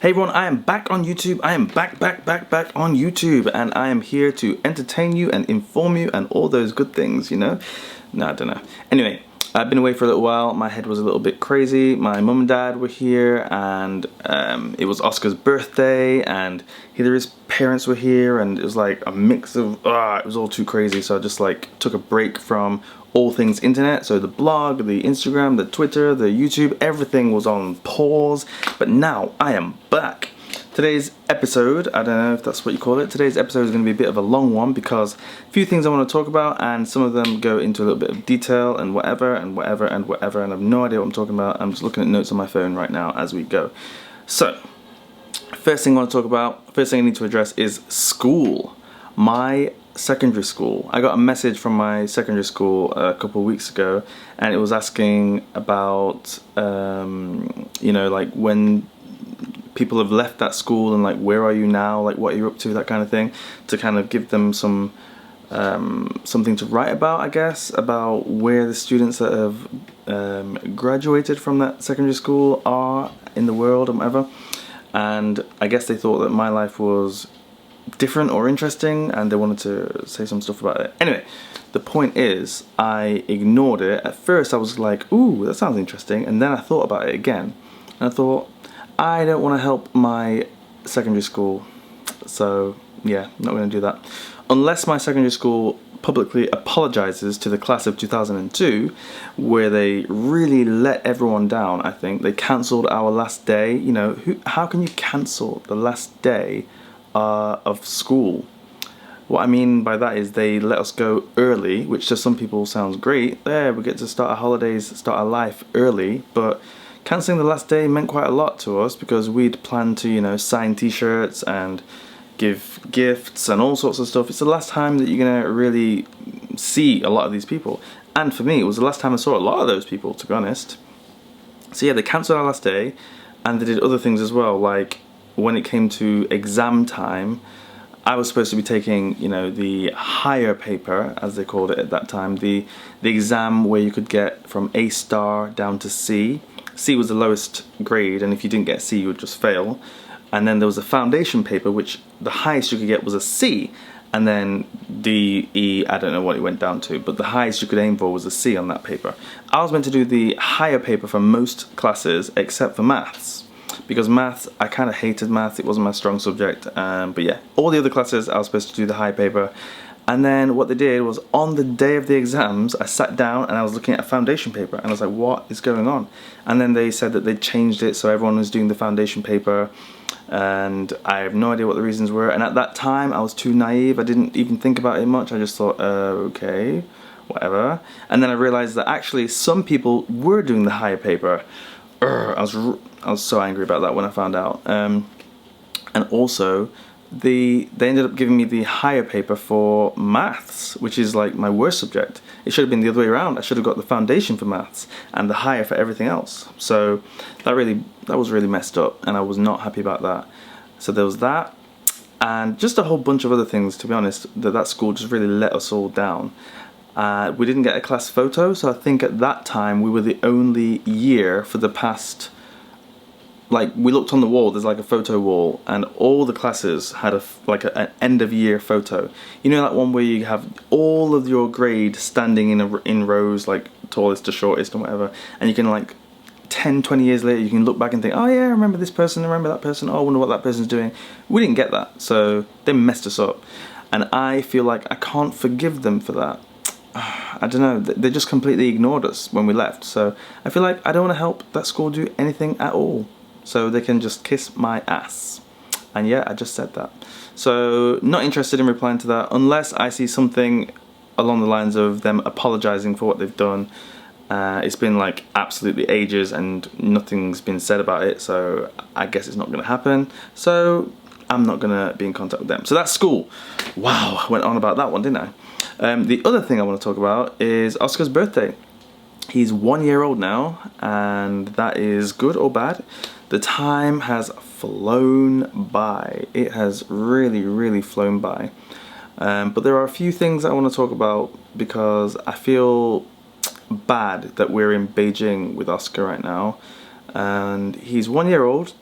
Hey everyone, I am back on YouTube. I am back on YouTube, and I am here to entertain you and inform you and all those good things, you know? No, I don't know. Anyway, I've been away for a little while. My head was a little bit crazy. My mum and dad were here, and it was Oscar's birthday, and Hillary's parents were here, and it was like a mix of, it was all too crazy. So I just like took a break from all things internet. So the blog, the Instagram, the Twitter, the YouTube, everything was on pause. But now I am back. Today's episode, I don't know if that's what you call it, today's episode is going to be a bit of a long one because a few things I want to talk about, and some of them go into a little bit of detail and whatever, and I have no idea what I'm talking about. I'm just looking at notes on my phone right now as we go. So, first thing I want to talk about, first thing I need to address is school. My secondary school. I got a message from my secondary school a couple of weeks ago, and it was asking about, like when people have left that school and like where are you now, like what are you up to, that kind of thing, to kind of give them some something to write about, I guess, about where the students that have graduated from that secondary school are in the world and whatever. And I guess they thought that my life was different or interesting, and they wanted to say some stuff about it. Anyway, the point is, I ignored it. At first I was like, ooh, that sounds interesting, and then I thought about it again, and I thought, I don't want to help my secondary school, so yeah, not going to do that. Unless my secondary school publicly apologizes to the class of 2002, where they really let everyone down. I think they cancelled our last day. You know, how can you cancel the last day of school? What I mean by that is they let us go early, which to some people sounds great. There, we get to start our holidays, start our life early, but cancelling the last day meant quite a lot to us because we'd planned to, sign t-shirts and give gifts and all sorts of stuff. It's the last time that you're gonna really see a lot of these people, and for me it was the last time I saw a lot of those people, to be honest. So yeah, they cancelled our last day, and they did other things as well, like when it came to exam time, I was supposed to be taking, the higher paper, as they called it at that time, the exam where you could get from A star down to C. C was the lowest grade, and if you didn't get C, you would just fail. And then there was a foundation paper, which the highest you could get was a C, and then D, E, I don't know what it went down to, but the highest you could aim for was a C on that paper. I was meant to do the higher paper for most classes, except for maths. Because maths, I kind of hated maths, it wasn't my strong subject, but yeah, all the other classes I was supposed to do the high paper. And then what they did was, on the day of the exams, I sat down and I was looking at a foundation paper, and I was like, what is going on? And then they said that they changed it so everyone was doing the foundation paper, and I have no idea what the reasons were. And at that time I was too naive, I didn't even think about it much, I just thought, okay, whatever. And then I realized that actually some people were doing the higher paper. I was so angry about that when I found out. And also, they ended up giving me the higher paper for maths, which is like my worst subject. It should have been the other way around. I should have got the foundation for maths and the higher for everything else. So that was really messed up, and I was not happy about that. So there was that, and just a whole bunch of other things, to be honest, that school just really let us all down. We didn't get a class photo, so I think at that time we were the only year for the past, we looked on the wall, there's like a photo wall, and all the classes had an end of year photo. You know, that one where you have all of your grade standing in rows, like tallest to shortest and whatever, and you can 10, 20 years later you can look back and think, oh yeah, I remember this person, I remember that person, oh I wonder what that person's doing. We didn't get that, so they messed us up, and I feel like I can't forgive them for that. I don't know, they just completely ignored us when we left, so I feel like I don't want to help that school do anything at all, so they can just kiss my ass. And yeah, I just said that. So not interested in replying to that unless I see something along the lines of them apologizing for what they've done. It's been absolutely ages and nothing's been said about it, so I guess it's not going to happen, so I'm not going to be in contact with them. So that's school. Wow, I went on about that one, didn't I? The other thing I want to talk about is Oscar's birthday. He's 1 year old now, and that is good or bad. The time has flown by. It has really, really flown by. But there are a few things I want to talk about because I feel bad that we're in Beijing with Oscar right now. And he's 1 year old.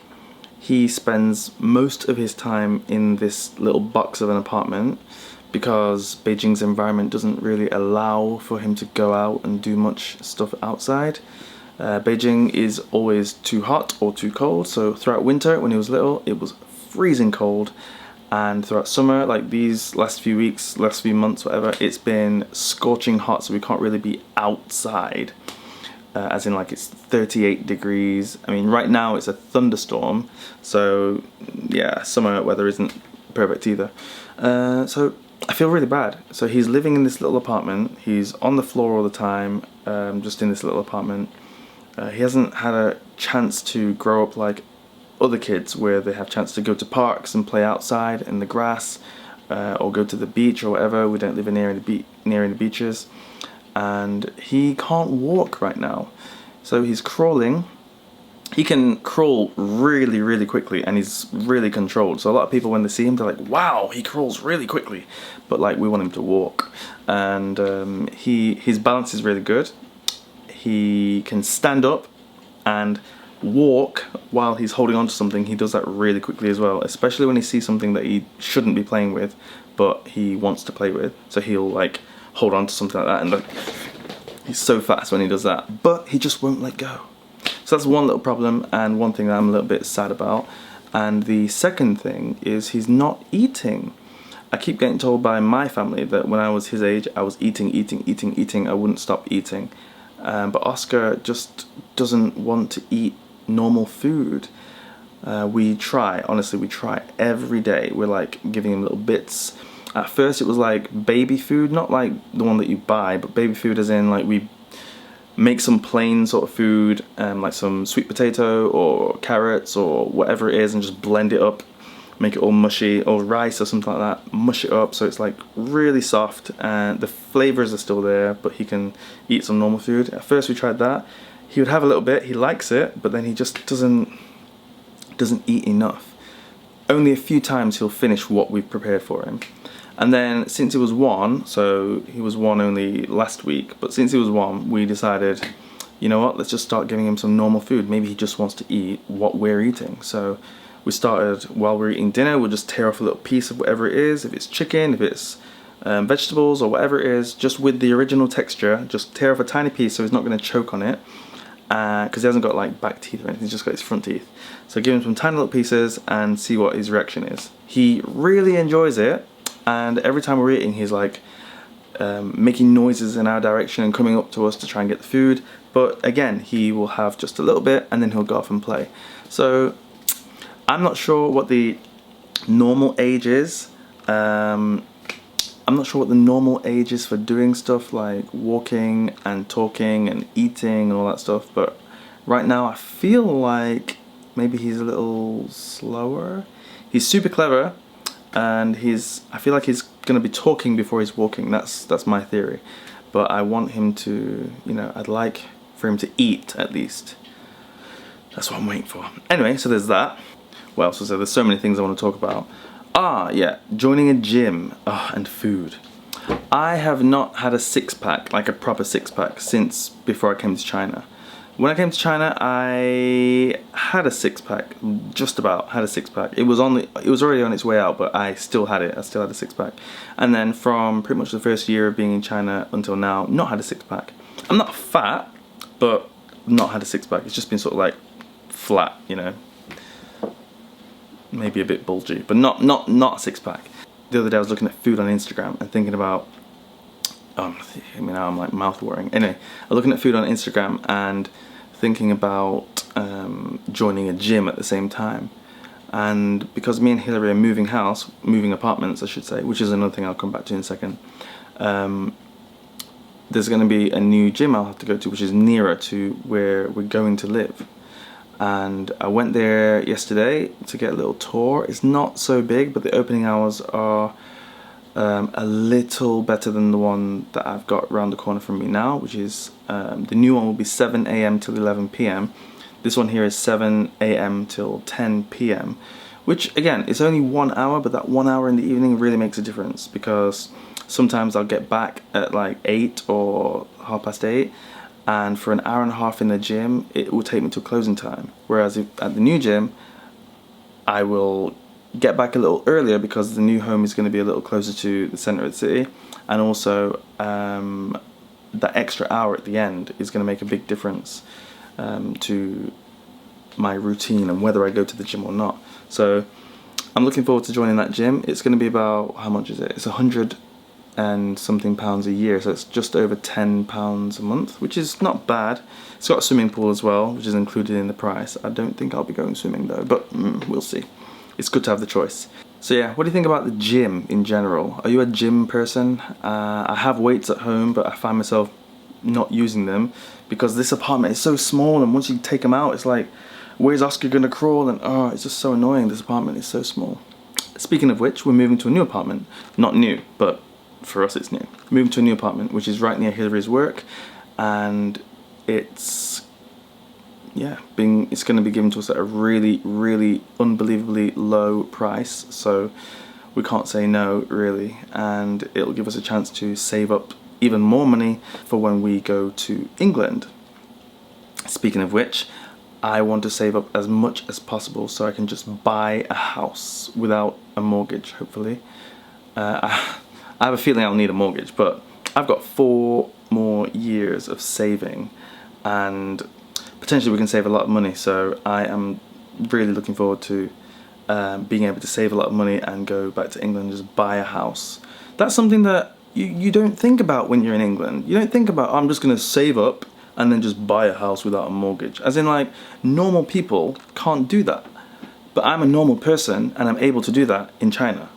he spends most of his time in this little box of an apartment because Beijing's environment doesn't really allow for him to go out and do much stuff outside. Beijing is always too hot or too cold, so throughout winter when he was little it was freezing cold, and throughout summer, like these last few weeks, last few months, whatever, it's been scorching hot, so we can't really be outside. As in like it's 38 degrees. I mean right now it's a thunderstorm, so yeah, summer weather isn't perfect either. So I feel really bad. So he's living in this little apartment, he's on the floor all the time, just in this little apartment. He hasn't had a chance to grow up like other kids where they have chance to go to parks and play outside in the grass, or go to the beach or whatever. We don't live near any beaches. And he can't walk right now, so he's crawling. He can crawl really, really quickly, and he's really controlled. So a lot of people, when they see him, they're like, wow, he crawls really quickly. But like, we want him to walk. And his balance is really good. He can stand up and walk while he's holding on to something. He does that really quickly as well, especially when he sees something that he shouldn't be playing with, but he wants to play with. So he'll like hold on to something like that, and like, he's so fast when he does that, but he just won't let go. So that's one little problem, and one thing that I'm a little bit sad about. And the second thing is he's not eating. I keep getting told by my family that when I was his age, I was eating, I wouldn't stop eating. But Oscar just doesn't want to eat normal food. We try, honestly, we try every day. We're like giving him little bits. At first it was like baby food, not like the one that you buy, but baby food as in like we make some plain sort of food, like some sweet potato or carrots or whatever it is, and just blend it up, make it all mushy, or rice or something like that, mush it up so it's like really soft and the flavors are still there, but he can eat some normal food. At first we tried that. He would have a little bit, he likes it, but then he just doesn't eat enough. Only a few times he'll finish what we've prepared for him. And then since he was 1, so he was 1 only last week, but since he was 1, we decided, you know what, let's just start giving him some normal food. Maybe he just wants to eat what we're eating. So we started, while we're eating dinner, we'll just tear off a little piece of whatever it is, if it's chicken, if it's vegetables or whatever it is, just with the original texture, just tear off a tiny piece so he's not going to choke on it, because he hasn't got like back teeth or anything, he's just got his front teeth. So give him some tiny little pieces and see what his reaction is. He really enjoys it. And every time we're eating, he's like making noises in our direction and coming up to us to try and get the food. But again, he will have just a little bit and then he'll go off and play. So I'm not sure what the normal age is. I'm not sure what the normal age is for doing stuff like walking and talking and eating and all that stuff. But right now I feel like maybe he's a little slower. He's super clever. And I feel like he's going to be talking before he's walking. That's my theory. But I want him to, you know, I'd like for him to eat at least. That's what I'm waiting for. Anyway, so there's that. What else was there? There's so many things I want to talk about. Yeah, joining a gym and food. I have not had a six-pack, like a proper six-pack, since before I came to China. When I came to China, I had a six-pack, just about had a six-pack. It was already on its way out, but I still had it. I still had a six-pack. And then from pretty much the first year of being in China until now, not had a six-pack. I'm not fat, but not had a six-pack. It's just been sort of like flat, you know. Maybe a bit bulgy, but not a six-pack. The other day I was looking at food on Instagram and thinking about, I mean, now I'm like mouth-watering. Anyway, I was looking at food on Instagram and thinking about joining a gym at the same time. And because me and Hillary are moving apartments I should say, which is another thing I'll come back to in a second, there's going to be a new gym I'll have to go to, which is nearer to where we're going to live. And I went there yesterday to get a little tour. It's not so big, but the opening hours are a little better than the one that I've got around the corner from me now, which is the new one will be 7 AM till 11 PM. This one here is 7 AM till 10 PM, which again, it's only 1 hour, but that 1 hour in the evening really makes a difference, because sometimes I'll get back at like 8 or 8:30, and for an hour and a half in the gym, it will take me to closing time. Whereas at the new gym, I will get back a little earlier because the new home is going to be a little closer to the centre of the city, and also that extra hour at the end is going to make a big difference to my routine and whether I go to the gym or not. So I'm looking forward to joining that gym. It's going to be about, how much is it? It's £100 and something a year, so it's just over £10 a month, which is not bad. It's got a swimming pool as well, which is included in the price. I don't think I'll be going swimming though, but we'll see. It's good to have the choice. So yeah, what do you think about the gym in general? Are you a gym person? I have weights at home, but I find myself not using them because this apartment is so small, and once you take them out, it's like, where's Oscar gonna crawl? And oh, it's just so annoying. This apartment is so small. Speaking of which, we're moving to a new apartment. Not new, but for us it's new. Moving to a new apartment, which is right near Hillary's work, and it's going to be given to us at a really, really unbelievably low price. So we can't say no, really, and it'll give us a chance to save up even more money for when we go to England. Speaking of which, I want to save up as much as possible so I can just buy a house without a mortgage, hopefully. I have a feeling I'll need a mortgage, but I've got 4 more years of saving, and potentially we can save a lot of money. So I am really looking forward to being able to save a lot of money and go back to England and just buy a house. That's something that you don't think about when you're in England. You don't think about, oh, I'm just going to save up and then just buy a house without a mortgage. As in, like, normal people can't do that. But I'm a normal person and I'm able to do that in China.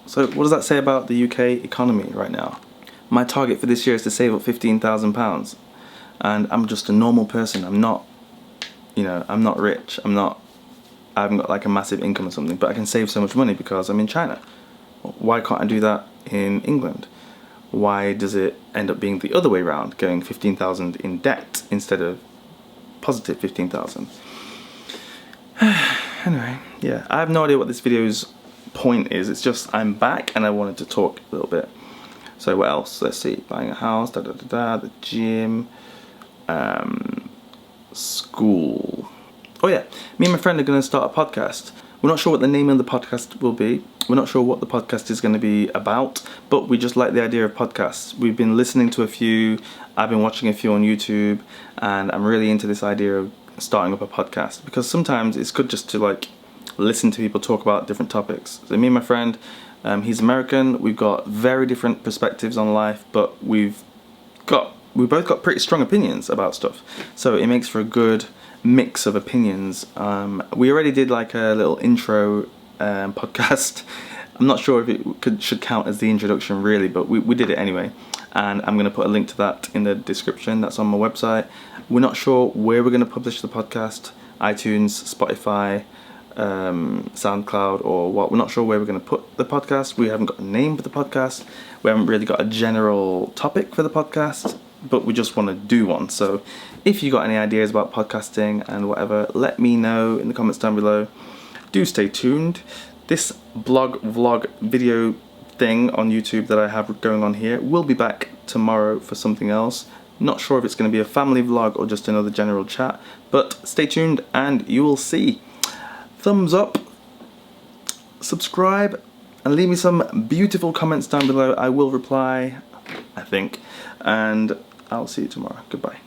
So what does that say about the UK economy right now? My target for this year is to save up £15,000. And I'm just a normal person. I'm not, I'm not rich. I haven't got like a massive income or something, but I can save so much money because I'm in China. Why can't I do that in England? Why does it end up being the other way around, going 15,000 in debt instead of positive 15,000? Anyway, yeah, I have no idea what this video's point is. It's just I'm back and I wanted to talk a little bit. So what else? Let's see. Buying a house, the gym, school. Oh yeah, me and my friend are going to start a podcast. We're not sure what the name of the podcast will be. We're not sure what the podcast is going to be about, but we just like the idea of podcasts. We've been listening to a few, I've been watching a few on YouTube, and I'm really into this idea of starting up a podcast because sometimes it's good just to like listen to people talk about different topics. So me and my friend, he's American, we've got very different perspectives on life, but we both got pretty strong opinions about stuff. So it makes for a good mix of opinions. We already did like a little intro podcast. I'm not sure if it should count as the introduction really, but we did it anyway, and I'm going to put a link to that in the description. That's on my website. We're not sure where we're going to publish the podcast, iTunes, Spotify, SoundCloud, or what. We're not sure where we're going to put the podcast. We haven't got a name for the podcast. We haven't really got a general topic for the podcast, but we just want to do one. So if you got any ideas about podcasting and whatever, let me know in the comments down below. Do stay tuned. This vlog video thing on YouTube that I have going on here will be back tomorrow for something else. Not sure if it's going to be a family vlog or just another general chat, but stay tuned and you will see. Thumbs up, subscribe, and leave me some beautiful comments down below. I will reply, I think, and I'll see you tomorrow. Goodbye.